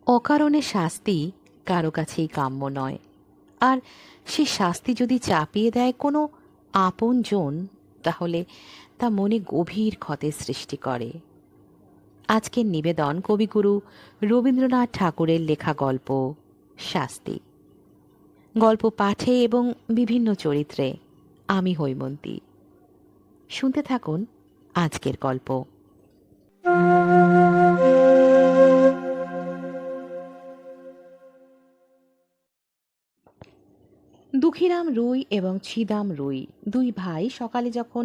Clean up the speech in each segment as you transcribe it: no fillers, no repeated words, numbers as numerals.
অকারণে শাস্তি কারো কাছেই কাম্য নয়। আর সে শাস্তি যদি চাপিয়ে দেয় কোনো আপনজন, তাহলে তা মনে গভীর ক্ষতের সৃষ্টি করে। আজকের নিবেদন কবিগুরু রবীন্দ্রনাথ ঠাকুরের লেখা গল্প শাস্তি। গল্প পাঠে এবং বিভিন্ন চরিত্রে আমি হৈমন্তী। শুনতে থাকুন আজকের গল্প। দুঃখীরাম রুই এবং ছিদাম রুই দুই ভাই সকালে যখন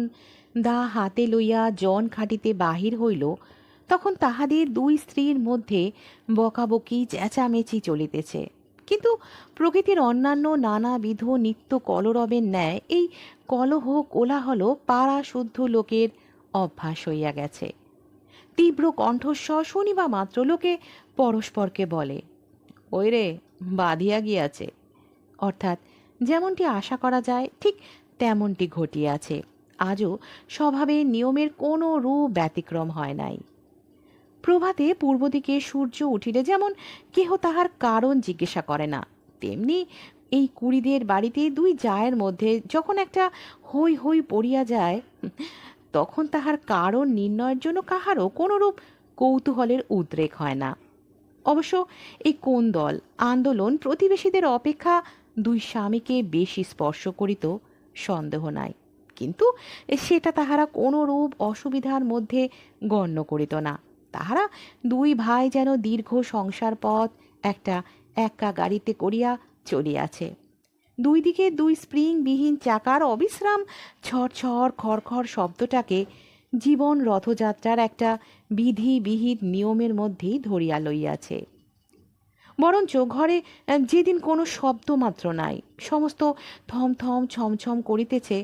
দা হাতে লইয়া জন খাটিতে বাহির হইল, তখন তাহাদের দুই স্ত্রীর মধ্যে বকাবকি চেঁচামেচি চলিতেছে। কিন্তু প্রকৃতির অন্যান্য নানাবিধ নিত্য কলরবের ন্যায় এই কলহ কোলাহল পাড়া শুদ্ধ লোকের অভ্যাস হইয়া গেছে। তীব্র কণ্ঠস্বর শুনিবা মাত্র লোকে পরস্পরকে বলে, ওই রে, বাঁধিয়া গিয়াছে। অর্থাৎ যেমনটি আশা করা যায় ঠিক তেমনটি ঘটিয়াছে। আজও স্বভাবে নিয়মের কোনো রূপ ব্যতিক্রম হয় নাই। প্রভাতে পূর্ব দিকে সূর্য উঠিলে যেমন কেহ তাহার কারণ জিজ্ঞাসা করে না, তেমনি এই কুড়িদের বাড়িতে দুই জায়ের মধ্যে যখন একটা হই হই পড়িয়া যায়, তখন তাহার কারণ নির্ণয়ের জন্য কাহারও কোনরূপ কৌতূহলের উদ্রেক হয় না। অবশ্য এই কোন দল আন্দোলন প্রতিবেশীদের অপেক্ষা দুই স্বামীকে বেশি স্পর্শ করিত সন্দেহ নাই, কিন্তু সেটা তাহারা কোনরূপ অসুবিধার মধ্যে গণ্য করিত না। তাহারা দুই ভাই যেন দীর্ঘ সংসার পথ একটা একা গাড়িতে করিয়া চলিয়াছে। দুই দিকে দুই স্প্রিংবিহীন চাকার অবিশ্রাম ছড়ছড় খড়খড় শব্দটাকে জীবন রথযাত্রার একটা বিধিবিহিত নিয়মের মধ্যেই ধরিয়া লইয়াছে। বরঞ্চ ঘরে যেদিন কোনো শব্দ মাত্র নাই, সমস্ত থমথম ছমছম করিতেছে,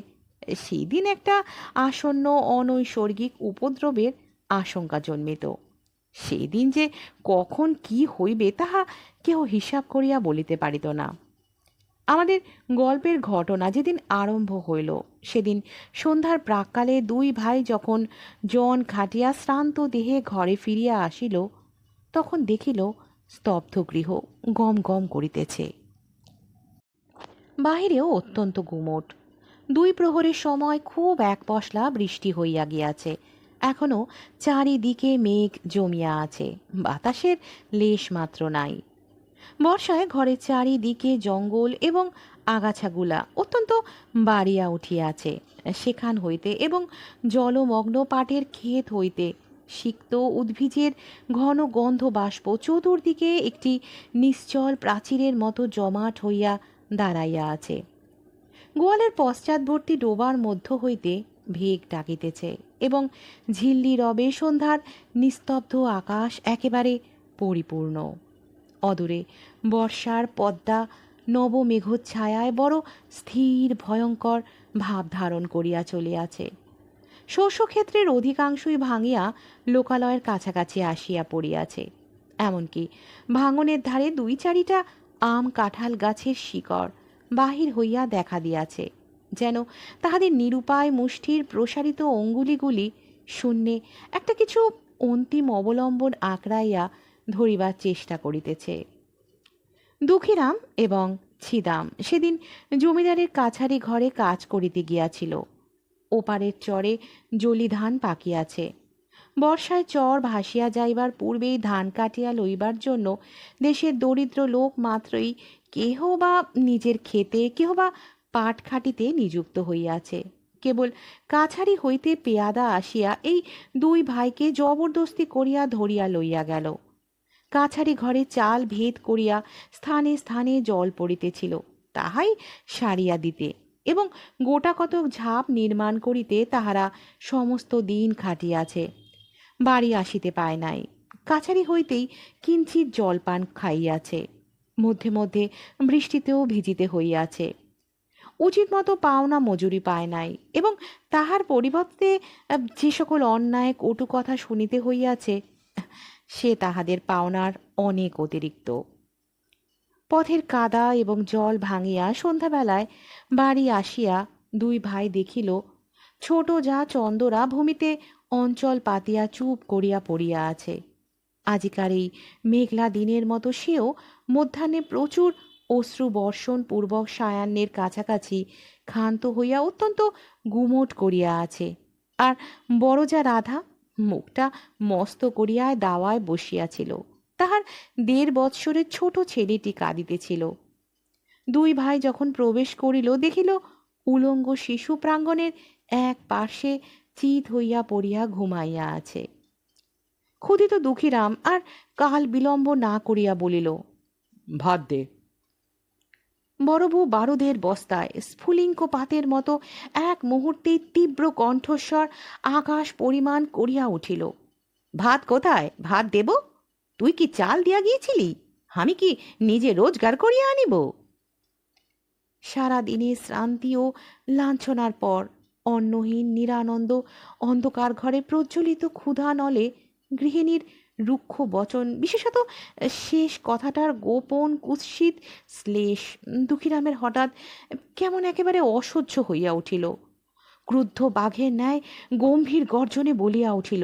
সেই দিন একটা আসন্ন অনৈসর্গিক উপদ্রবের আশঙ্কা জন্মিত। সেই দিন যে কখন কি হইবে তাহা কেহ হিসাব করিয়া বলিতে পারিত না। আমাদের গল্পের ঘটনা যেদিন আরম্ভ হইল, সেদিন সন্ধ্যার প্রাক্কালে দুই ভাই যখন জন খাটিয়া শ্রান্ত দেহে ঘরে ফিরিয়া আসিল, তখন দেখিল স্তব্ধ গৃহ গম গম করিতেছে। বাহিরেও অত্যন্ত গুমট। দুই প্রহরের সময় খুব এক পশলা বৃষ্টি হইয়া গিয়াছে। এখনো চারিদিকে মেঘ জমিয়া আছে, বাতাসের লেশ মাত্র নাই। বর্ষায় ঘরের চারিদিকে জঙ্গল এবং আগাছাগুলা অত্যন্ত বাড়িয়া উঠিয়াছে। সেখান হইতে এবং জলমগ্ন পাটের ক্ষেত হইতে সিক্ত উদ্ভিজের ঘন গন্ধ বাষ্প চতুর্দিকে একটি নিশ্চল প্রাচীরের মতো জমাট হইয়া দাঁড়াইয়া আছে। গোয়ালের পশ্চাৎবর্তী ডোবার মধ্য হইতে ভেগ ডাকিতেছে এবং ঝিল্লি রবে সন্ধ্যার নিস্তব্ধ আকাশ একেবারে পরিপূর্ণ। অদূরে বর্ষার পদ্মা নবমেঘচ্ছায়ায় বড় স্থির ভয়ঙ্কর ভাব ধারণ করিয়া চলিয়াছে। শস্যক্ষেত্রের অধিকাংশই ভাঙিয়া লোকালয়ের কাছাকাছি আসিয়া পড়িয়াছে। এমনকি ভাঙনের ধারে দুই চারিটা আম কাঁঠাল গাছের শিকড় বাহির হইয়া দেখা দিয়াছে, যেন তাহাদের নিরুপায় মুষ্টির প্রসারিত অঙ্গুলিগুলি শূন্যে একটা কিছু অন্তিম অবলম্বন আঁকড়াইয়া ধরিবার চেষ্টা করিতেছে। দুঃখীরাম এবং ছিদাম সেদিন জমিদারের কাছারি ঘরে কাজ করিতে গিয়াছিল। ওপারের চরে জলি ধান পাকিয়াছে। বর্ষায় চর ভাসিয়া যাইবার পূর্বেই ধান কাটিয়া লইবার জন্য দেশের দরিদ্র লোক মাত্রই কেহ বা নিজের ক্ষেতে কেহ বা পাট খাটিতে নিযুক্ত হইয়াছে। কেবল কাছারি হইতে পেয়াদা আসিয়া এই দুই ভাইকে জবরদস্তি করিয়া ধরিয়া লইয়া গেল। কাছারি ঘরে চাল ভেদ করিয়া স্থানে স্থানে জল পড়িতেছিল, তাহাই সারিয়া দিতে এবং গোটা কতক ঝাঁপ নির্মাণ করিতে তাহারা সমস্ত দিন খাটিয়াছে। বাড়ি আসিতে পায় নাই। কাছারি হইতেই কিঞ্চিৎ জলপান খাইয়াছে। মধ্যে মধ্যে বৃষ্টিতেও ভিজিতে হইয়াছে। উচিত মতো পাওনা মজুরি পায় নাই এবং তাহার পরিবর্তে যে সকল অন্যায় কটু কথা শুনিতে হইয়াছে, সে তাহাদের পাওনার অনেক অতিরিক্ত। পথের কাদা এবং জল ভাঙিয়া সন্ধ্যাবেলায় বাড়ি আসিয়া দুই ভাই দেখিল ছোট যা চন্দরা ভূমিতে অঞ্চল পাতিয়া চুপ করিয়া পড়িয়া আছে। আজিকার এই মেঘলা দিনের মতো সেও মধ্যাহ্নে প্রচুর অশ্রু বর্ষণ পূর্বক সায়াহ্নের কাছাকাছি ক্ষান্ত হইয়া অত্যন্ত গুমোট করিয়া আছে। আর বড় যা রাধা মুখটা মস্ত করিয়া দাওয়ায় বসিয়াছিল। তাহার ১.৫ বৎসরের ছোট ছেলেটি কাঁদিতেছিল। দুই ভাই যখন প্রবেশ করিল দেখিল উলঙ্গ শিশু প্রাঙ্গণের এক পার্শ্বে চিত হইয়া পড়িয়া ঘুমাইয়া আছে। ক্ষুধিত দুঃখীরাম আর কাল বিলম্ব না করিয়া বলিল, ভাত দে। বড় বউ বারুদের বস্তায় স্ফুলিঙ্গ পাতের মতো এক মুহূর্তে তীব্র কণ্ঠস্বর আকাশ পরিমাণ করিয়া উঠিল, ভাত কোথায়? ভাত দেব? তুই কি চাল দিয়া গিয়েছিলি? আমি কি নিজে রোজগার করিয়া আনিব? সারাদিনে শ্রান্তি ও লাঞ্ছনার পর অন্নহীন নিরানন্দ অন্ধকার ঘরে প্রজ্বলিত ক্ষুধা নলে গৃহিণীর রুক্ষ বচন, বিশেষত শেষ কথাটার গোপন কুৎসিত শ্লেষ দুঃখীরামের হঠাৎ কেমন একেবারে অসহ্য হইয়া উঠিল। ক্রুদ্ধ বাঘের ন্যায় গম্ভীর গর্জনে বলিয়া উঠিল,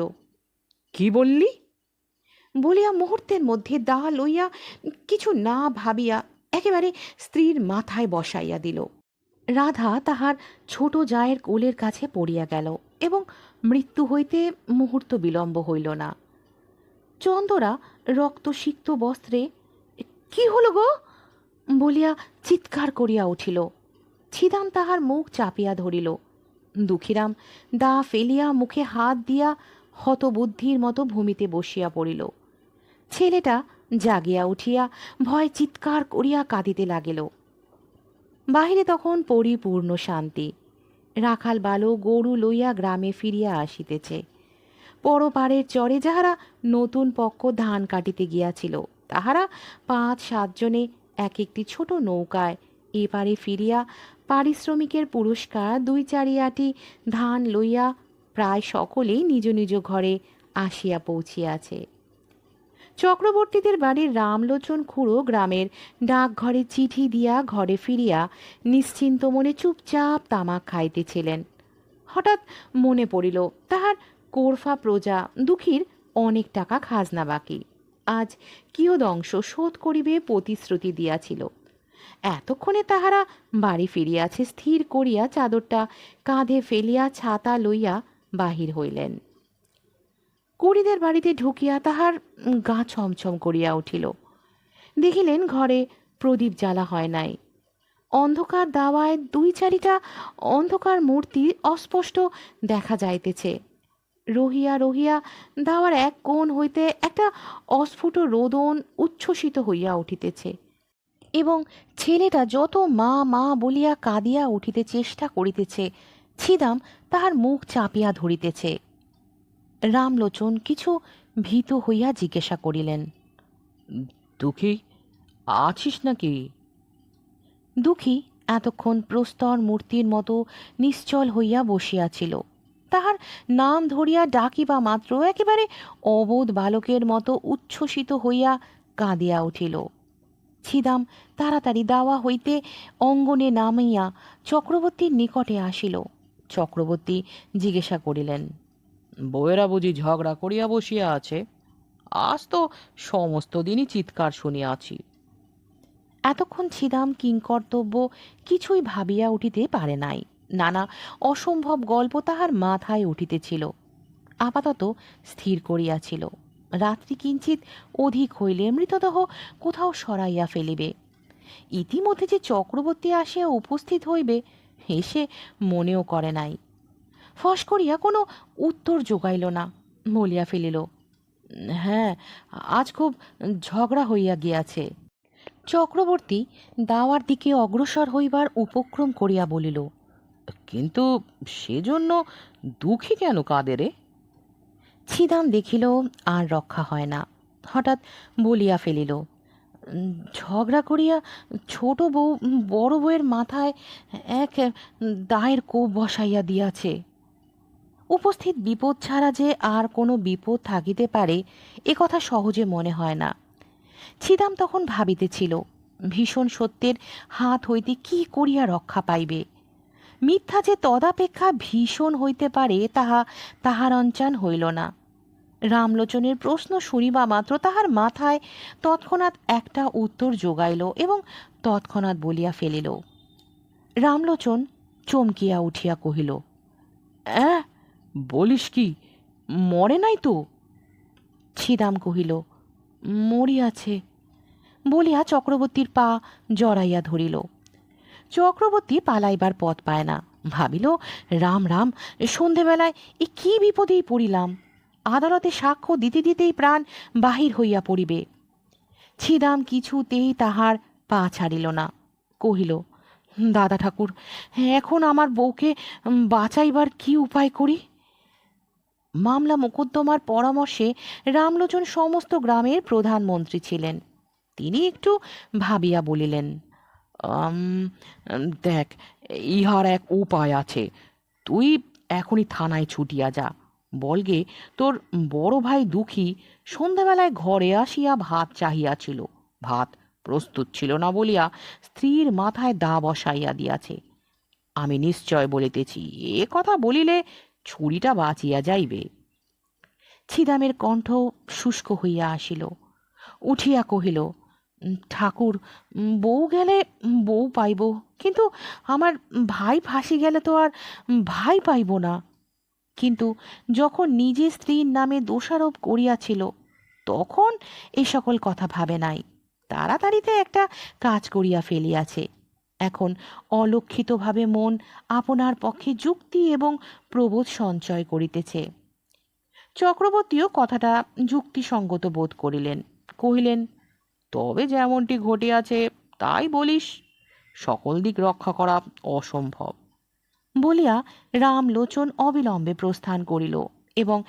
কি বললি? বলিয়া মুহূর্তের মধ্যে দা লইয়া কিছু না ভাবিয়া একেবারে স্ত্রীর মাথায় বসাইয়া দিল। রাধা তাহার ছোট জায়ের কোলের কাছে পড়িয়া গেল এবং মৃত্যু হইতে মুহূর্ত বিলম্ব হইল না। চন্দরা রক্তসিক্ত বস্ত্রে কি হলো গো বলিয়া চিৎকার করিয়া উঠিল। ছিদাম তাহার মুখ চাপিয়া ধরিল। দুঃখীরাম দা ফেলিয়া মুখে হাত দিয়া হতবুদ্ধির মতো ভূমিতে বসিয়া পড়িল। ছেলেটা জাগিয়া উঠিয়া ভয় চিৎকার করিয়া কাঁদিতে লাগিল। বাহিরে তখন পরিপূর্ণ শান্তি। রাখাল বালক গরু লইয়া গ্রামে ফিরিয়া আসিতেছে। পরপারের চরে যাহারা নতুন পক্ষ ধান কাটিতে গিয়াছিল তাহারা ৫-৭ জনে এক একটি ছোট নৌকায় এপারে ফিরিয়া পারিশ্রমিকের পুরস্কার ২-৪ আটি ধান লইয়া প্রায় সকলেই নিজ নিজ ঘরে আসিয়া পৌঁছিয়াছে। চক্রবর্তীদের বাড়ির রামলোচন খুড়ো গ্রামের ডাকঘরে চিঠি দিয়া ঘরে ফিরিয়া নিশ্চিন্ত মনে চুপচাপ তামাক খাইতেছিলেন। হঠাৎ মনে পড়িল তাহার কোরফা প্রজা দুঃখীর অনেক টাকা খাজনা বাকি, আজ কিয়দংশ শোধ করিবে প্রতিশ্রুতি দিয়াছিল। এতক্ষণে তাহারা বাড়ি ফিরিয়াছে স্থির করিয়া চাদরটা কাঁধে ফেলিয়া ছাতা লইয়া বাহির হইলেন। কুড়িদের বাড়িতে ঢুকিয়া তাহার গা ছমছম করিয়া উঠিল। দেখিলেন ঘরে প্রদীপ জ্বালা হয় নাই। অন্ধকার দাওয়ায় ২-৪টা অন্ধকার মূর্তি অস্পষ্ট দেখা যাইতেছে। রহিয়া রহিয়া দাওয়ার এক কোণ হইতে একটা অস্ফুট রোদন উচ্ছ্বসিত হইয়া উঠিতেছে এবং ছেলেটা যত মা মা বলিয়া কাঁদিয়া উঠিতে চেষ্টা করিতেছে ছিদাম তাহার মুখ চাপিয়া ধরিতেছে। রামলোচন কিছু ভীত হইয়া জিজ্ঞাসা করিলেন, দুঃখী আছিস নাকি? দুঃখী এতক্ষণ প্রস্তর মূর্তির মতো নিশ্চল হইয়া বসিয়াছিল। তাহার নাম ধরিয়া ডাকিবা মাত্র একেবারে অবোধ বালকের মতো উচ্ছ্বসিত হইয়া কাঁদিয়া উঠিল। ছিদাম তাড়াতাড়ি দাওয়া হইতে অঙ্গনে নামিয়া চক্রবর্তীর নিকটে আসিল। চক্রবর্তী জিজ্ঞাসা করিলেন, বউয়েরা বুঝি ঝগড়া করিয়া বসিয়া আছে? আজ তো সমস্ত দিনই চিৎকার শুনিয়াছি। এতক্ষণ ছিদাম কিংকর্তব্য কিছুই ভাবিয়া উঠিতে পারে নাই। নানা অসম্ভব গল্প তাহার মাথায় উঠিতেছিল। আপাতত স্থির করিয়াছিল রাত্রি কিঞ্চিত অধিক হইলে মৃতদেহ কোথাও সরাইয়া ফেলিবে। ইতিমধ্যে যে চক্রবর্তী আসিয়া উপস্থিত হইবে এসে মনেও করে নাই। ফস করিয়া কোনো উত্তর যোগাইল না, বলিয়া ফেলিল, হ্যাঁ আজ খুব ঝগড়া হইয়া গিয়াছে। চক্রবর্তী দাওয়ার দিকে অগ্রসর হইবার উপক্রম করিয়া বলিল, কিন্তু সেজন্য দুঃখী কেন কাঁদে রে? ছিদাম দেখিল আর রক্ষা হয় না, হঠাৎ বলিয়া ফেলিল, ঝগড়া করিয়া ছোট বউ বড় বউয়ের মাথায় এক দায়ের কোপ বসাইয়া দিয়াছে। উপস্থিত বিপদ ছাড়া যে আর কোনো বিপদ থাকিতে পারে এ কথা সহজে মনে হয় না। ছিদাম তখন ভাবিতেছিল ভীষণ সত্যের হাত হইতে কি করিয়া রক্ষা পাইবে। মিথ্যা যে তদাপেক্ষা ভীষণ হইতে পারে তাহা তাহার অঞ্চান হইল না। রামলোচনের প্রশ্ন শুনিবা মাত্র তাহার মাথায় তৎক্ষণাৎ একটা উত্তর জোগাইল এবং তৎক্ষণাৎ বলিয়া ফেলিল। রামলোচন চমকিয়া উঠিয়া কহিল, অ্যাঁ, বলিস কি, মরে নাই তো? ছিদাম কহিল, মরিয়াছে বলিয়া চক্রবর্তীর পা জড়াইয়া ধরিল। চক্রবর্তী পালাইবার পথ পায় না। ভাবিল, রাম রাম, সন্ধেবেলায় এ কি বিপদেই পড়িলাম। আদালতে সাক্ষ্য দিতে দিতেই প্রাণ বাহির হইয়া পড়িবে। ছিদাম কিছুতেই তাহার পা ছাড়িল না। কহিল, দাদা ঠাকুর, এখন আমার বউকে বাঁচাইবার কি উপায় করি? মামলা মোকদ্দমার পরামর্শে রামলোচন সমস্ত গ্রামের প্রধানমন্ত্রী ছিলেন। তিনি একটু ভাবিয়া বলিলেন, দেখ, ইহার এক উপায় আছে। তুই এখনই থানায় ছুটিয়া যা। বলগে তোর বড় ভাই দুঃখী সন্ধ্যাবেলায় ঘরে আসিয়া ভাত চাহিয়াছিল। ভাত প্রস্তুত ছিল না বলিয়া স্ত্রীর মাথায় দা বসাইয়া দিয়াছে। আমি নিশ্চয় বলিতেছি, এ কথা বলিলে ছুরিটা বাঁচিয়া যাইবে। ছিদামের কণ্ঠ শুষ্ক হইয়া আসিল। উঠিয়া কহিল, ঠাকুর, বউ গেলে বউ পাইব, কিন্তু আমার ভাই ফাঁসি গেলে তো আর ভাই পাইব না। কিন্তু যখন নিজে স্ত্রীর নামে দোষারোপ করিয়াছিল তখন এই সকল কথা ভাবে নাই। তাড়াতাড়িতে একটা কাজ করিয়া ফেলিয়াছে। এখন অলক্ষিতভাবে মন আপনার পক্ষে যুক্তি এবং প্রবোধ সঞ্চয় করিতেছে। চক্রবর্তীও কথাটা যুক্তিসঙ্গত বোধ করিলেন। কহিলেন, তবে যেমনটি ঘটিয়াছে তাই বলিস, সকল দিক রক্ষা করা অসম্ভব। বলিয়া রামলোচন অবিলম্বে প্রস্থান করিল এবং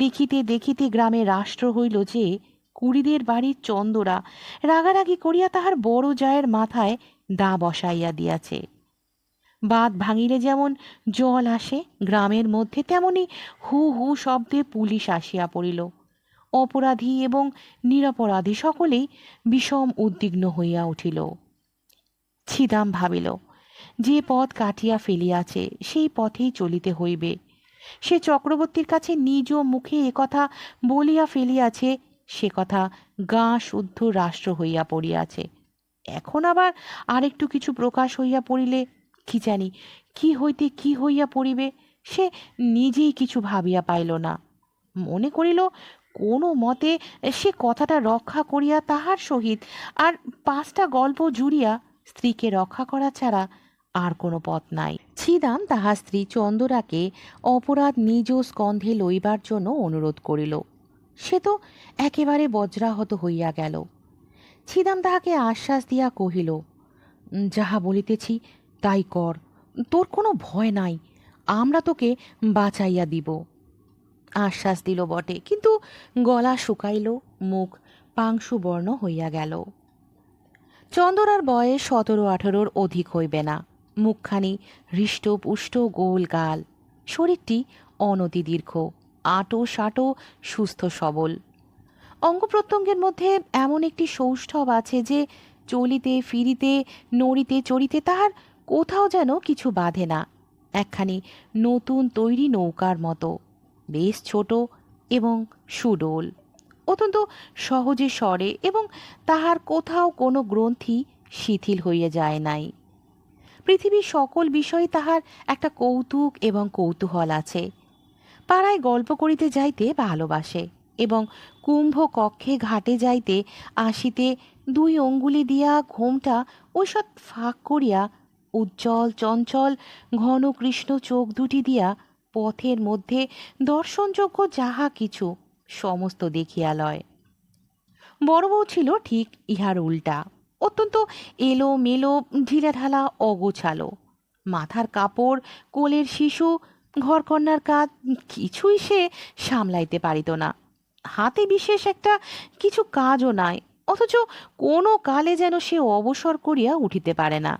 দেখিতে দেখিতে গ্রামে রাষ্ট্র হইল যে কুড়িদের বাড়ির চন্দরা রাগারাগি করিয়া তাহার বড় জায়ের মাথায় দা বসাইয়া দিয়াছে। বাঁধ ভাঙিলে যেমন জল আসে গ্রামের মধ্যে, তেমনি হু হু শব্দে পুলিশ আসিয়া পড়িল। অপরাধী এবং নিরপরাধী সকলেই বিষম উদ্বিগ্ন হইয়া উঠিল। ছিদাম ভাবিল, যে পথ কাটিয়া ফেলিয়াছে সেই পথেই চলিতে হইবে। সে চক্রবর্তীর কাছে নিজ মুখে একথা বলিয়া ফেলিয়াছে, সে কথা গাঁ শুদ্ধ রাষ্ট্র হইয়া পড়িয়াছে। এখন আবার আরেকটু কিছু প্রকাশ হইয়া পড়িলে কি জানি কি হইতে কি হইয়া পড়িবে, সে নিজেই কিছু ভাবিয়া পাইল না। মনে করিল, কোনো মতে সে কথাটা রক্ষা করিয়া তাহার সহিত আর 5টা গল্প জুড়িয়া স্ত্রীকে রক্ষা করা ছাড়া আর কোনো পথ নাই। ছিদাম তাহার স্ত্রী চন্দরাকে অপরাধ নিজ স্কন্ধে লইবার জন্য অনুরোধ করিল। সে তো একেবারে বজ্রাহত হইয়া গেল। ছিদাম তাহাকে আশ্বাস দিয়া কহিল, যাহা বলিতেছি তাই কর, তোর কোনো ভয় নাই, আমরা তোকে বাঁচাইয়া দিব। আশ্বাস দিল বটে, কিন্তু গলা শুকাইল, মুখ পাংশুবর্ণ হইয়া গেল। চন্দরার বয়স 17-18 অধিক হইবে না। মুখখানি হৃষ্টপুষ্ট, গোল গাল, শরীরটি অনতি দীর্ঘ, আঁটো সাঁটো, সুস্থ সবল। অঙ্গ প্রত্যঙ্গের মধ্যে এমন একটি সৌষ্ঠব আছে যে চলিতে ফিরিতে নড়িতে চড়িতে তাহার কোথাও যেন কিছু বাধে না। একখানি নতুন তৈরি নৌকার মতো, বেশ ছোট এবং সুডোল, অত্যন্ত সহজে সরে এবং তাহার কোথাও কোনো গ্রন্থি শিথিল হইয়া যায় নাই। পৃথিবীর সকল বিষয়ে তাহার একটা কৌতুক এবং কৌতূহল আছে। পাড়ায় গল্প করিতে যাইতে ভালোবাসে এবং কুম্ভ কক্ষে ঘাটে যাইতে আসিতে 2 অঙ্গুলি দিয়া ঘোমটা ওইসব ফাঁক করিয়া উজ্জ্বল চঞ্চল ঘন কৃষ্ণ চোখ দুটি দিয়া পথের মধ্যে দর্শনযোগ্য যাহা কিছু সমস্ত দেখিয়া লয়। বড় বউ ছিল ঠিক ইহার উল্টা, অত্যন্ত এলো মেলো, ঢিলাঢালা, অগোছালো। মাথার কাপড়, কোলের শিশু, ঘরকন্নার কাজ কিছুই সে সামলাইতে পারিত না। হাতে বিশেষ একটা কিছু কাজও নাই, অথচ কোনো কালে যেন সে অবসর করিয়া উঠিতে পারে না।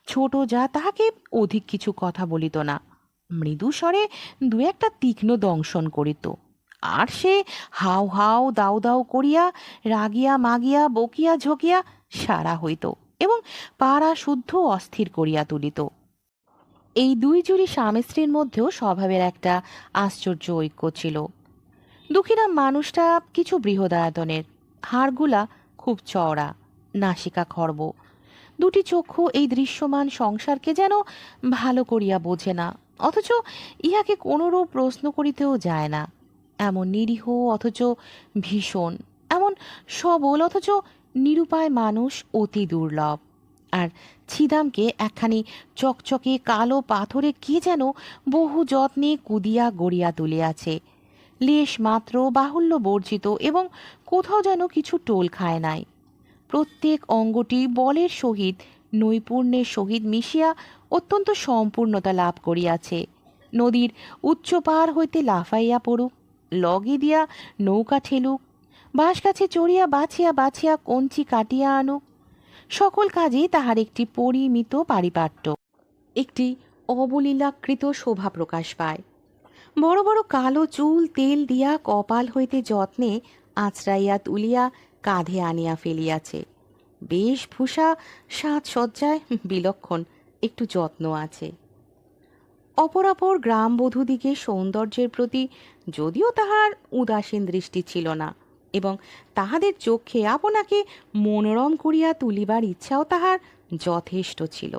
ছোট যা তাহাকে অধিক কিছু কথা বলিত না, মৃদু স্বরে 2-একটা তীক্ষ্ণ দংশন করিত, আর সে হাউ হাউ দাউ দাউ করিয়া রাগিয়া মাগিয়া বকিয়া ঝকিয়া সারা হইত এবং পাড়া শুদ্ধ অস্থির করিয়া তুলিত। এই 2 জুড়ি স্বামী স্ত্রীর মধ্যেও স্বভাবের একটা আশ্চর্য ঐক্য ছিল। দুঃখীরাম মানুষটা কিছু বৃহদায়তনের, হাড়গুলা খুব চওড়া, নাসিকা খর্ব, দুটি চক্ষু এই দৃশ্যমান সংসারকে যেন ভালো করিয়া বোঝে না, অথচ ইহাকে কোনরূপ প্রশ্ন করিতেও যায় না। এমন নিরীহ অথচ ভীষণ, এমন সবল অথচ নিরুপায় মানুষ অতি দুর্লভ। আর ছিদামকে একখানি চকচকে কালো পাথরে কে যেন বহু যত্নে কুদিয়া গড়িয়া তুলিয়াছে, লেশ মাত্র বাহুল্য বর্জিত এবং কোথাও যেন কিছু টোল খায় নাই। প্রত্যেক অঙ্গটি বলের সহিত নৈপুণ্যের সহিত মিশিয়া অত্যন্ত সম্পূর্ণতা লাভ করিয়াছে। নদীর উচ্চ পার হইতে লাফাইয়া পড়ুক, লগে দিয়া নৌকা ঠেলুক, বাঁশ গাছে চড়িয়া বাছিয়া বাছিয়া কঞ্চি কাটিয়া আনুক, সকল কাজে তাহার একটি পরিমিত পারিপাট্য, একটি অবলীলাকৃত শোভা প্রকাশ পায়। বড় বড় কালো চুল তেল দিয়া কপাল হইতে যত্নে আঁচড়াইয়া তুলিয়া কাঁধে আনিয়া ফেলিয়াছে। বেশভূষা সাজসজ্জায় বিলক্ষণ, একটু যত্ন আছে। অপরাপর গ্রামবধূদিকে সৌন্দর্যের প্রতি যদিও তাহার উদাসীন দৃষ্টি ছিল না, এবং তাহাদের চোখে আপনাকে মনোরম করিয়া তুলিবার ইচ্ছাও তাহার যথেষ্ট ছিল,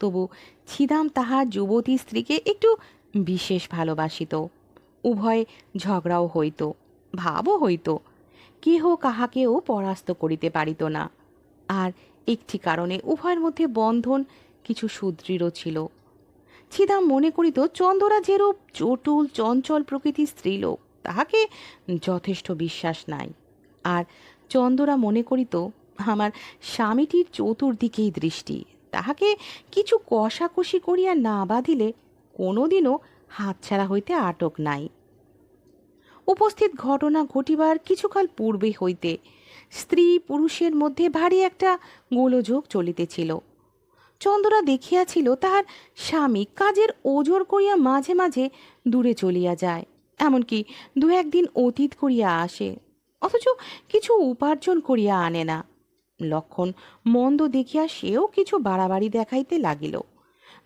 তবু ছিদাম তাহার যুবতী স্ত্রীকে একটু বিশেষ ভালোবাসিত। উভয়ে ঝগড়াও হইত, ভাবও হইত, কেহ কাহাকেও পরাস্ত করিতে পারিত না। আর একটি কারণে উভয়ের মধ্যে বন্ধন কিছু সুদৃঢ় ছিল। ছিদাম মনে করিত চন্দরা যেরূপ চটুল চঞ্চল প্রকৃতির স্ত্রীলোক, তাহাকে যথেষ্ট বিশ্বাস নাই। আর চন্দরা মনে করিত আমার স্বামীটির চতুর্দিকেই দৃষ্টি, তাহাকে কিছু কষাকষি করিয়া না বাঁধিলে কোনোদিনও হাতছাড়া হইতে আটক নাই। উপস্থিত ঘটনা ঘটিবার কিছুকাল পূর্বে হইতে স্ত্রী পুরুষের মধ্যে ভারী একটা গোলযোগ চলিতেছিল। চন্দরা দেখিয়াছিল তাহার স্বামী কাজের ওজর করিয়া মাঝে মাঝে দূরে চলিয়া যায়, এমনকি দু একদিন অতীত করিয়া আসে, অথচ কিছু উপার্জন করিয়া আনে না। লক্ষণ মন্দ দেখিয়া সেও কিছু বাড়াবাড়ি দেখাইতে লাগিল।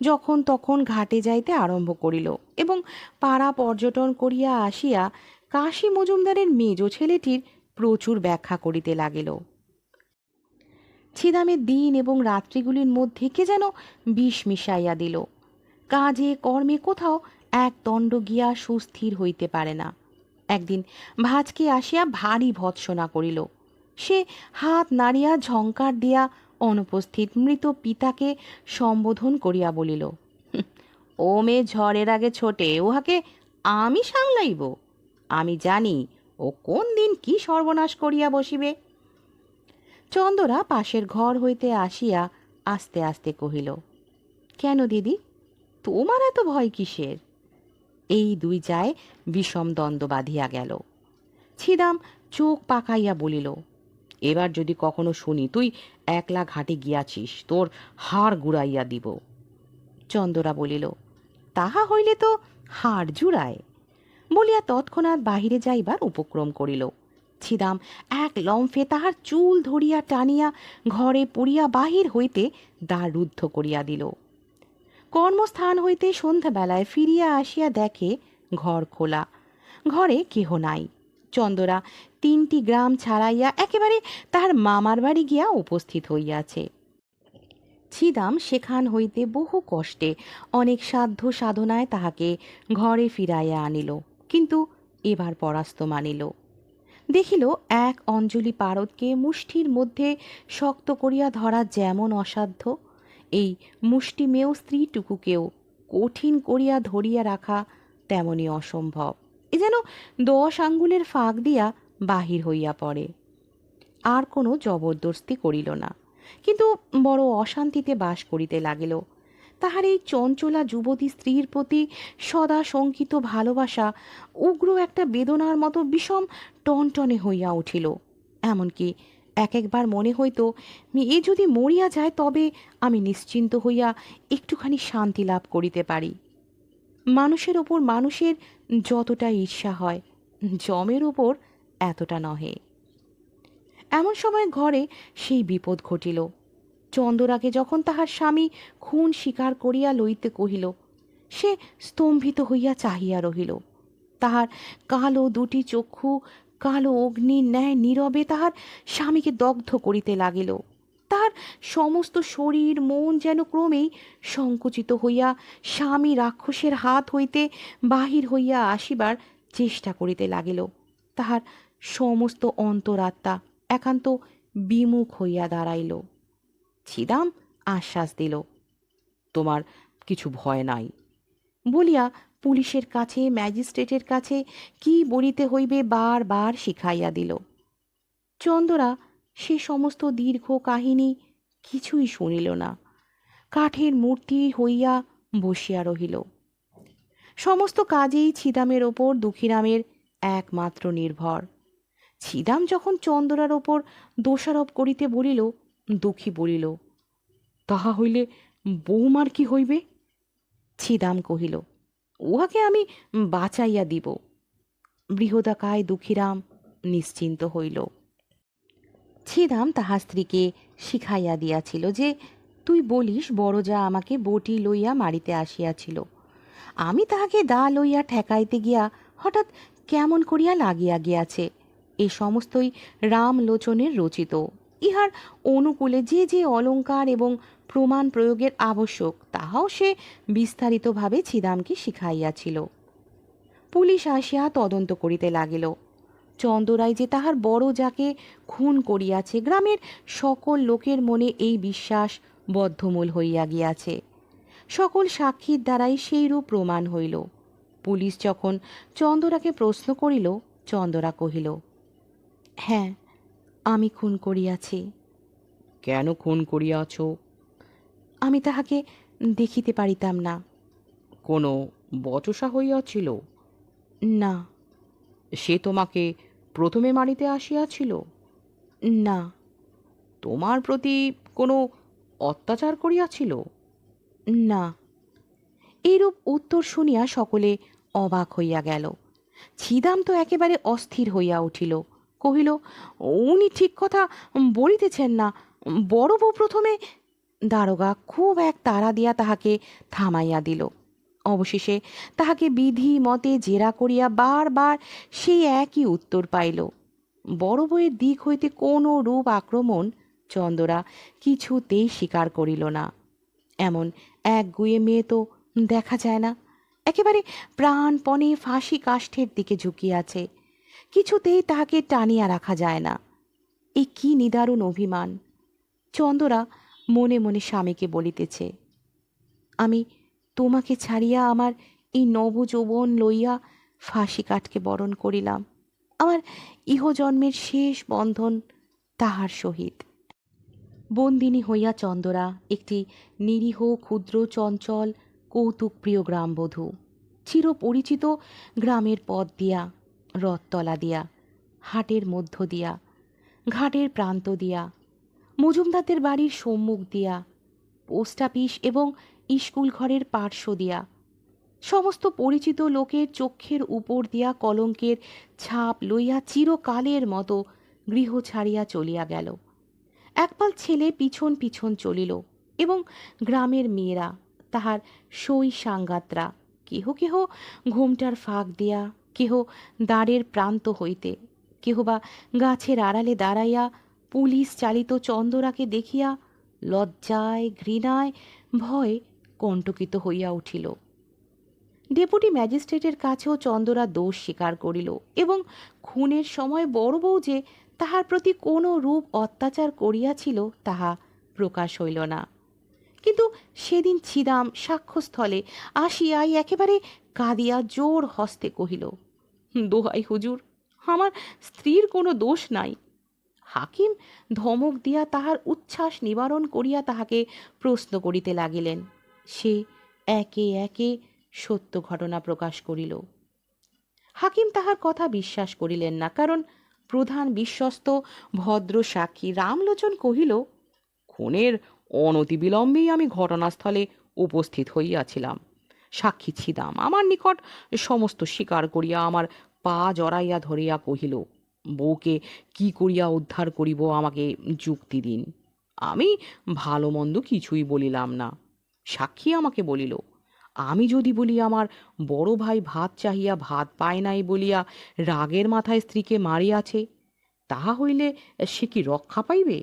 যখন তখন ঘাটে যাইতে আরম্ভ করিল এবং পাড়া পর্যটন করিয়া আসিয়া কাশী মজুমদারের মেজ ছেলেটির প্রচুর ব্যাখ্যা করিতে লাগিল। ছিদামের দিন এবং রাত্রিগুলির মধ্যে কে যেন বিষ মিশাইয়া দিল। কাজে কর্মে কোথাও এক দণ্ড গিয়া সুস্থির হইতে পারে না। একদিন ভাজকে আসিয়া ভারী ভৎসনা করিল। সে হাত নাড়িয়া ঝঙ্কার দিয়া অনুপস্থিত মৃত পিতাকে সম্বোধন করিয়া বলিল, ও মেয়ে ঝড়ের আগে ছোটে, উহাকে আমি সামলাইব। আমি জানি ও কোন দিন কি সর্বনাশ করিয়া বসিবে। চন্দরা পাশের ঘর হইতে আসিয়া আস্তে আস্তে কহিল, কেন দিদি, তোমার এত ভয় কিসের? এই দুই যায় বিষম দ্বন্দ্ব বাঁধিয়া গেল। ছিদাম চোখ পাকাইয়া বলিল, এবার যদি কখনো শুনি তুই একলা ঘাটে গিয়াছিস, তোর হাড় গুড়াইয়া দিব। চন্দরা বলিল, তাহা হইলে তো হাড় জুড়ায়, বলিয়া তৎক্ষণাৎ বাহিরে যাইবার উপক্রম করিল। ছিদাম এক লম্ফে তাহার চুল ধরিয়া টানিয়া ঘরে পড়িয়া বাহির হইতে দ্বার রুদ্ধ করিয়া দিল। কর্মস্থান হইতে সন্ধ্যাবেলায় ফিরিয়া আসিয়া দেখে ঘর খোলা, ঘরে কেহ নাই। চন্দরা 3টি গ্রাম ছাড়াইয়া একেবারে তাহার মামার বাড়ি গিয়া উপস্থিত হইয়াছে। ছিদাম সেখান হইতে বহু কষ্টে অনেক সাধ্য সাধনায় তাহাকে ঘরে ফিরাইয়া আনিল, কিন্তু এবার পরাস্ত মানিল। দেখিল এক অঞ্জলি পারদকে মুষ্টির মধ্যে শক্ত করিয়া ধরা যেমন অসাধ্য, এই মুষ্টিমেয় স্ত্রীটুকুকেও কঠিন করিয়া ধরিয়া রাখা তেমনি অসম্ভব। এ যেন 10 আঙ্গুলের ফাঁক দিয়া বাহির হইয়া পড়ে। আর কোনো জবরদস্তি করিল না, কিন্তু বড় অশান্তিতে বাস করিতে লাগিল। তাহার এই চঞ্চলা যুবতী স্ত্রীর প্রতি সদা শঙ্কিত ভালোবাসা উগ্র একটা বেদনার মতো বিষম টনটনে হইয়া উঠিল। এমনকি একবার মনে হইত, এ যদি মরিয়া যায় তবে আমি নিশ্চিন্ত হইয়া একটুখানি শান্তি লাভ করিতে পারি। মানুষের ওপর মানুষের যতটা ঈর্ষা হয়, যমের ওপর এতটা নহে। এমন সময় ঘরে সেই বিপদ ঘটিল। চন্দরাকে যখন তাহার স্বামী খুন স্বীকার করিয়া লইতে কহিল, সে স্তম্ভিত হইয়া চাহিয়া রহিল। তাহার কালো দুটি চক্ষু কালো অগ্নির ন্যায় নীরবে তাহার স্বামীকে দগ্ধ করিতে লাগিল। তাহার সমস্ত শরীর মন যেন ক্রমেই সংকুচিত হইয়া স্বামী রাক্ষসের হাত হইতে বাহির হইয়া আসিবার চেষ্টা করিতে লাগিল। তাহার সমস্ত অন্তরাত্মা একান্ত বিমুখ হইয়া দাঁড়াইল। ছিদাম আশ্বাস দিল, তোমার কিছু ভয় নাই বলিয়া পুলিশের কাছে ম্যাজিস্ট্রেটের কাছে কি বলিতে হইবে বারবার শিখাইয়া দিল। চন্দরা সে সমস্ত দীর্ঘ কাহিনী কিছুই শুনিল না, কাঠের মূর্তি হইয়া বসিয়া রহিল। সমস্ত কাজেই ছিদামের ওপর দুঃখীরামের একমাত্র নির্ভর। ছিদাম যখন চন্দরার ওপর দোষারোপ করিতে বলিল, দুঃখী বলিল, তাহা হইলে বৌমার কি হইবে? ছিদাম কহিল, উহাকে আমি বাঁচাইয়া দিব। বৃহদাকায় দুঃখীরাম নিশ্চিন্ত হইল। ছিদাম তাহার স্ত্রীকে শিখাইয়া দিয়াছিল যে, তুই বলিস বড় যা আমাকে বটি লইয়া মারিতে আসিয়াছিল, আমি তাহাকে দা লইয়া ঠেকাইতে গিয়া হঠাৎ কেমন করিয়া লাগিয়া গিয়াছে। এ সমস্তই রামলোচনের রচিত। ইহার অনুকূলে যে যে অলঙ্কার এবং প্রমাণ প্রয়োগের আবশ্যক তাহাও সে বিস্তারিতভাবে ছিদামকে শিখাইয়াছিল। পুলিশ আসিয়া তদন্ত করিতে লাগিল। চন্দরাই যে তাহার বড় যাকে খুন করিয়াছে, গ্রামের সকল লোকের মনে এই বিশ্বাস বদ্ধমূল হইয়া গিয়াছে। সকল সাক্ষীর দ্বারাই সেইরূপ প্রমাণ হইল। পুলিশ যখন চন্দরাকে প্রশ্ন করিল, চন্দরা কহিল, হ্যাঁ, আমি খুন করিয়াছি। কেন খুন করিয়াছ? আমি তাহাকে দেখিতে পারিতাম না। কোনো বচসা হইয়াছিল? না। সে তোমাকে প্রথমে মারিতে আসিয়াছিল? না। তোমার প্রতি কোনো অত্যাচার করিয়াছিল? না। এইরূপ উত্তর শুনিয়া সকলে অবাক হইয়া গেল। ছিদাম তো একেবারে অস্থির হইয়া উঠিল, কহিল, উনি ঠিক কথা বলিতেছেন না। বড় বউ প্রথমে। দারোগা খুব এক তাড়া দিয়া তাহাকে থামাইয়া দিল। অবশেষে তাহাকে বিধি মতে জেরা করিয়া বারবার সেই একই উত্তর পাইল। বড় বউয়ের দিক হইতে কোনো রূপ আক্রমণ চন্দরা কিছুতেই স্বীকার করিল না। এমন এক গুয়ে মেয়ে তো দেখা যায় না। একেবারে প্রাণপণে ফাঁসি কাষ্ঠের দিকে ঝুঁকিয়াছে, কিছুতেই তাহাকে টানিয়া রাখা যায় না। এ কি নিদারুণ অভিমান! চন্দরা মনে মনে স্বামীকে বলিতেছে, আমি তোমাকে ছাড়িয়া আমার এই নবযৌবন লইয়া ফাঁসি কাঠকে বরণ করিলাম। আমার ইহজন্মের শেষ বন্ধন তাহার সহিত। বন্দিনী হইয়া চন্দরা একটি নিরীহ ক্ষুদ্র চঞ্চল কৌতুকপ্রিয় গ্রামবধূ, চিরপরিচিত গ্রামের পথ দিয়া, রথতলা দিয়া, হাটের মধ্য দিয়া, ঘাটের প্রান্ত দিয়া, মজুমদারদের বাড়ির সম্মুখ দিয়া, পোস্ট অফিস এবং স্কুল ঘরের পার্শ্ব দিয়া, সমস্ত পরিচিত লোকের চক্ষের উপর দিয়া কলঙ্কের ছাপ লইয়া চিরকালের মতো গৃহ ছাড়িয়া চলিয়া গেল। একপাল ছেলে পিছন পিছন চলিল এবং গ্রামের মেয়েরা, তাহার সই সাঙ্গাতরা, কেহ কেহ ঘোমটার ফাঁক দিয়া, কেহ দ্বারের প্রান্ত হইতে, কেহ বা গাছের আড়ালে দাঁড়াইয়া পুলিশ চালিত চন্দরাকে দেখিয়া লজ্জায় ঘৃণায় ভয় কণ্টকিত হইয়া উঠিল। ডেপুটি ম্যাজিস্ট্রেটের কাছেও চন্দরা দোষ স্বীকার করিল এবং খুনের সময় বড় বউ যে তাহার প্রতি কোনো রূপ অত্যাচার করিয়াছিল তাহা প্রকাশ হইল না। কিন্তু সেদিন ছিদাম সাক্ষ্যস্থলে আসিয়াই একেবারে কাঁদিয়া জোর হস্তে কহিল, দোহাই হুজুর, আমার স্ত্রীর কোনো দোষ নাই। হাকিম ধমক দিয়া তাহার উচ্ছ্বাস নিবারণ করিয়া তাহাকে প্রশ্ন করিতে লাগিলেন। সে একে একে সত্য ঘটনা প্রকাশ করিল। হাকিম তাহার কথা বিশ্বাস করিলেন না, কারণ প্রধান বিশ্বস্ত ভদ্র সাক্ষী রামলোচন কহিল, খুনের অনতিবিলম্বেই আমি ঘটনাস্থলে উপস্থিত হইয়াছিলাম। সাক্ষী ছিদাম আমার নিকট সমস্ত স্বীকার করিয়া আমার পা জড়াইয়া ধরিয়া কহিল, বউকে কি করিয়া উদ্ধার করিব আমাকে যুক্তি দিন। আমি ভালো মন্দ কিছুই বলিলাম না। সাক্ষী আমাকে বলিল, আমি যদি বলি আমার বড় ভাই ভাত চাহিয়া ভাত পায় নাই বলিয়া রাগের মাথায় স্ত্রীকে মারিয়াছে, তাহা হইলে সে কি রক্ষা পাইবে?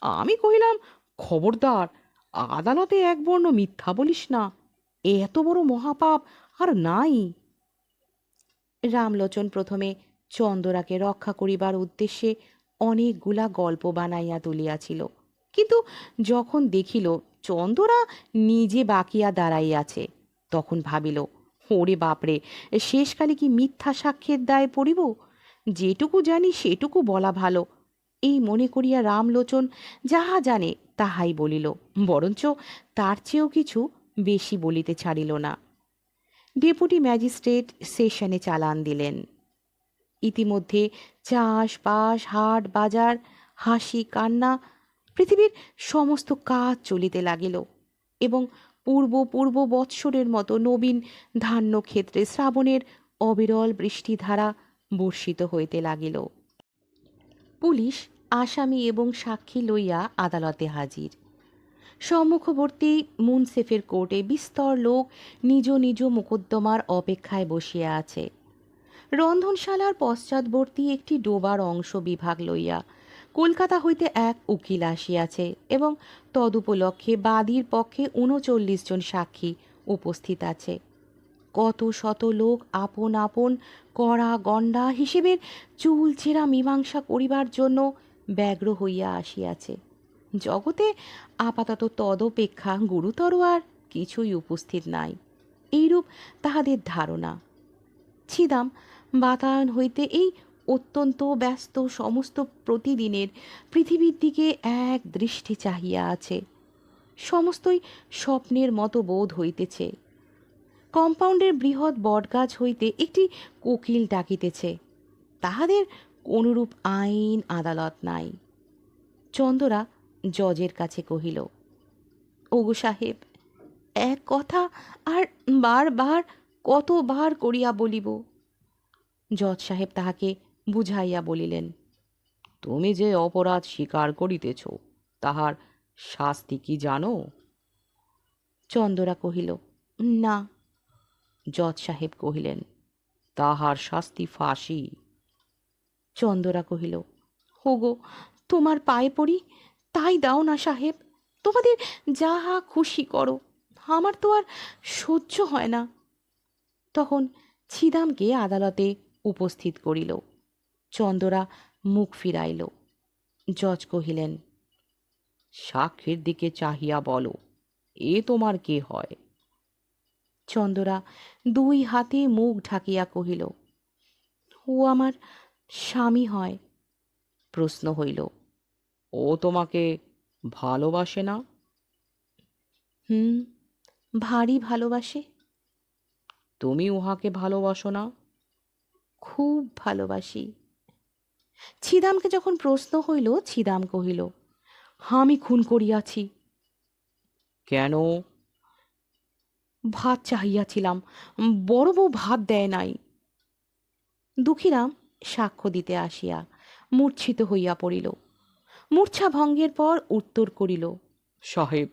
আমি কহিলাম, খবরদার, আদালতে এক বর্ণ মিথ্যা বলিস না, এত বড় মহাপাপ আর নাই। রামলোচন প্রথমে চন্দরাকে রক্ষা করিবার উদ্দেশ্যে অনেকগুলা গল্প বানাইয়া তুলিয়াছিল, কিন্তু যখন দেখিল চন্দরা নিজে বাকিয়া দাঁড়াইয়াছে, তখন ভাবিল, ওরে বাপরে, শেষকালে কি মিথ্যা সাক্ষ্যের দায়ে পড়িব? যেটুকু জানি সেটুকু বলা ভালো, এই মনে করিয়া রামলোচন যাহা জানে তাহাই বলিল, বরঞ্চ তার চেয়েও কিছু বেশি বলিতে ছাড়িল না। ডেপুটি ম্যাজিস্ট্রেট সেশনে চালান দিলেন। ইতিমধ্যে চাষবাস, হাট বাজার, হাসি কান্না, পৃথিবীর সমস্ত কাজ চলিতে লাগিল এবং পূর্ব পূর্ব বৎসরের মতো নবীন ধান্যক্ষেত্রে শ্রাবণের অবিরল বৃষ্টিধারা বর্ষিত হইতে লাগিল। পুলিশ আসামি এবং সাক্ষী লইয়া আদালতে হাজির। সম্মুখবর্তী মুনসেফের কোর্টে বিস্তর লোক নিজ নিজ মোকদ্দমার অপেক্ষায় বসিয়া আছে। রন্ধনশালার পশ্চাৎবর্তী একটি ডোবার অংশ বিভাগ লইয়া কলকাতা হইতে এক উকিল আসিয়াছে এবং তদুপলক্ষে বাদীর পক্ষে ৩৯ জন সাক্ষী উপস্থিত আছে। কত শত লোক আপন আপন কড়া গণ্ডা হিসেবের চুলচেরা মীমাংসা করিবার জন্য ব্যগ্র হইয়া আসিয়াছে। জগতে আপাতত তদপেক্ষা গুরুতর আর কিছুই উপস্থিত নাই, এইরূপ তাহাদের ধারণা। ছিদাম বাতায়ন হইতে এই অত্যন্ত ব্যস্ত সমস্ত প্রতিদিনের পৃথিবীর দিকে এক দৃষ্টি চাহিয়া আছে। সমস্তই স্বপ্নের মতো বোধ হইতেছে। কম্পাউন্ডের বৃহৎ বটগাছ হইতে একটি কোকিল ডাকিতেছে। তাহাদের কোনরূপ আইন আদালত নাই। চন্দরা জজের কাছে কহিল, ওগো সাহেব, এক কথা আর বারবার কতবার করিয়া বলিব? জজ সাহেব তাহাকে বুঝাইয়া বলিলেন, তুমি যে অপরাধ স্বীকার করিতেছ তাহার শাস্তি কি জানো? চন্দরা কহিল, না। জজ সাহেব কহিলেন, তাহার শাস্তি ফাঁসি। চন্দরা কহিল, ওগো, তোমার পায়ে পড়ি, তাই দাও না সাহেব, তোমাদের যাহা খুশি করো, আমার তো আর সহ্য হয় না। তখন ছিদামকে আদালতে উপস্থিত করিল। চন্দরা মুখ ফিরাইল। জজ কহিলেন, সাক্ষীর দিকে চাহিয়া বলো, এ তোমার কে হয়? চন্দরা দুই হাতে মুখ ঢাকিয়া কহিল, ও আমার স্বামী হয়। প্রশ্ন হইল, ও তোমাকে ভালোবাসে না? হুম, ভারী ভালোবাসে। তুমি উহাকে ভালোবাসো না? খুব ভালোবাসি। ছিদামকে যখন প্রশ্ন হইল, ছিদাম কহিল, আমি খুন করিয়াছি। কেন? ভাত চাহিয়াছিলাম, বড় বউ ভাত দেয় নাই। দুঃখীরাম সাক্ষ্য দিতে আসিয়া মূর্ছিত হইয়া পড়িল। মূর্ছা ভঙ্গের পর উত্তর করিল, সাহেব,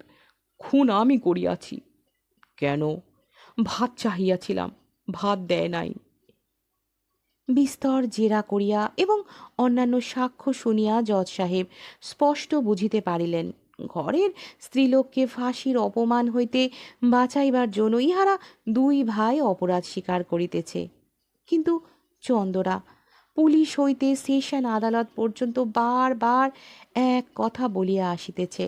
খুন আমি করিয়াছি। কেন? ভাত চাহিয়াছিলাম, ভাত দেয় নাই। বিস্তর জেরা করিয়া এবং অন্যান্য সাক্ষ্য শুনিয়া জজ সাহেব স্পষ্ট বুঝিতে পারিলেন, ঘরের স্ত্রীলোককে ফাঁসির অপমান হইতে বাঁচাইবার জন্য ইহারা দুই ভাই অপরাধ স্বীকার করিতেছে। কিন্তু চন্দরা পুলিশ হইতে সেশন আদালত পর্যন্ত বারবার এক কথা বলিয়া আসিতেছে।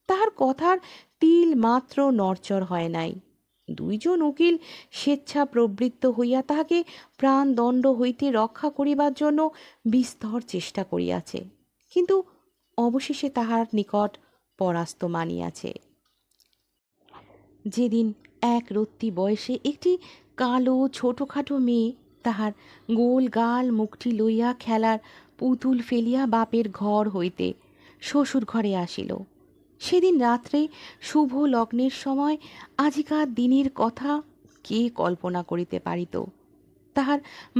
তাহার কথার তিল মাত্র নড়চড় হয় নাই। দুইজন উকিল স্বেচ্ছা প্রবৃত্ত হইয়া তাহাকে প্রাণদণ্ড হইতে রক্ষা করিবার জন্য বিস্তর চেষ্টা করিয়াছে, কিন্তু অবশেষে তাহার নিকট পরাস্ত মানিয়াছে। যেদিন এক রত্তি বয়সে একটি কালো ছোটোখাটো মেয়ে তাহার গোল গাল মুখটি লইয়া খেলার পুতুল ফেলিয়া বাপের ঘর হইতে শ্বশুর ঘরে আসিল, সেদিন রাত্রে শুভ লগ্নের সময় আজিকার দিনের কথা কে কল্পনা করিতে পারিত? তাহার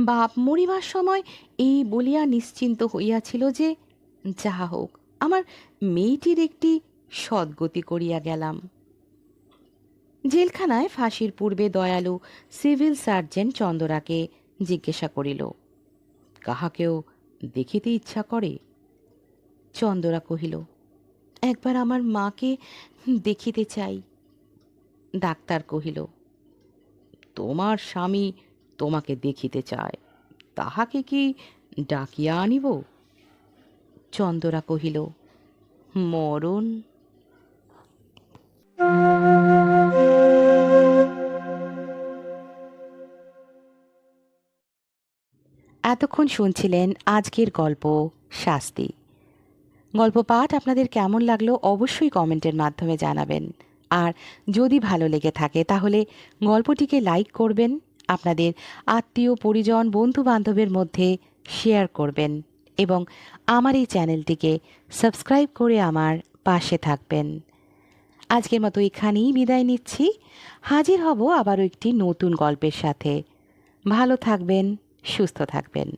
বাপ মরিবার সময় এই বলিয়া নিশ্চিন্ত হইয়াছিল যে, যাহা হোক, আমার মেয়েটির একটি সদ্গতি করিয়া গেলাম। জেলখানায় ফাঁসির পূর্বে দয়ালু সিভিল সার্জন চন্দরাকে জিজ্ঞাসা করিল, কাহাকেও দেখিতে ইচ্ছা করে? চন্দরা কহিল, একবার আমার মাকে দেখিতে চাই। ডাক্তার কহিল, তোমার স্বামী তোমাকে দেখিতে চায়, তাহাকে কি ডাকিয়া আনিব? চন্দরা কহিল, মরণ। এতক্ষণ শুনছিলেন আজকের গল্প শাস্তি। গল্প পাঠ আপনাদের কেমন লাগলো অবশ্যই কমেন্টের মাধ্যমে জানাবেন। আর যদি ভালো লেগে থাকে তাহলে গল্পটিকে লাইক করবেন, আপনাদের আত্মীয় পরিজন বন্ধু বান্ধবের মধ্যে শেয়ার করবেন এবং আমার এই চ্যানেলটিকে সাবস্ক্রাইব করে আমার পাশে থাকবেন। আজকের মতো এখানেই বিদায় নিচ্ছি। হাজির হব আবারও একটি নতুন গল্পের সাথে। ভালো থাকবেন, সুস্থ থাকবেন।